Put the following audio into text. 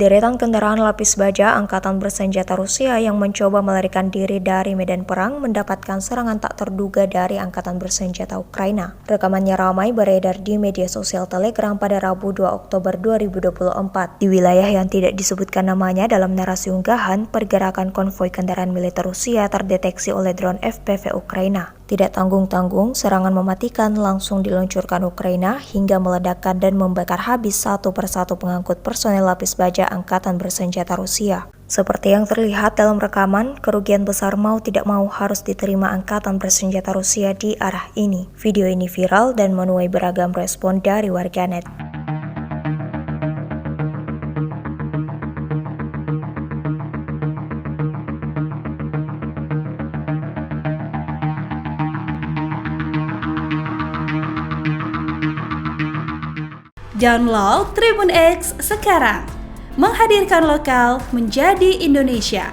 Deretan kendaraan lapis baja Angkatan Bersenjata Rusia yang mencoba melarikan diri dari medan perang mendapatkan serangan tak terduga dari Angkatan Bersenjata Ukraina. Rekamannya ramai beredar di media sosial Telegram pada Rabu 2 Oktober 2024. Di wilayah yang tidak disebutkan namanya dalam narasi unggahan, pergerakan konvoi kendaraan militer Rusia terdeteksi oleh drone FPV Ukraina. Tidak tanggung-tanggung, serangan mematikan langsung diluncurkan Ukraina hingga meledakkan dan membakar habis satu persatu pengangkut personel lapis baja Angkatan Bersenjata Rusia. Seperti yang terlihat dalam rekaman, kerugian besar mau tidak mau harus diterima Angkatan Bersenjata Rusia di arah ini. Video ini viral dan menuai beragam respon dari warganet. Download Tribun X sekarang, menghadirkan lokal menjadi Indonesia.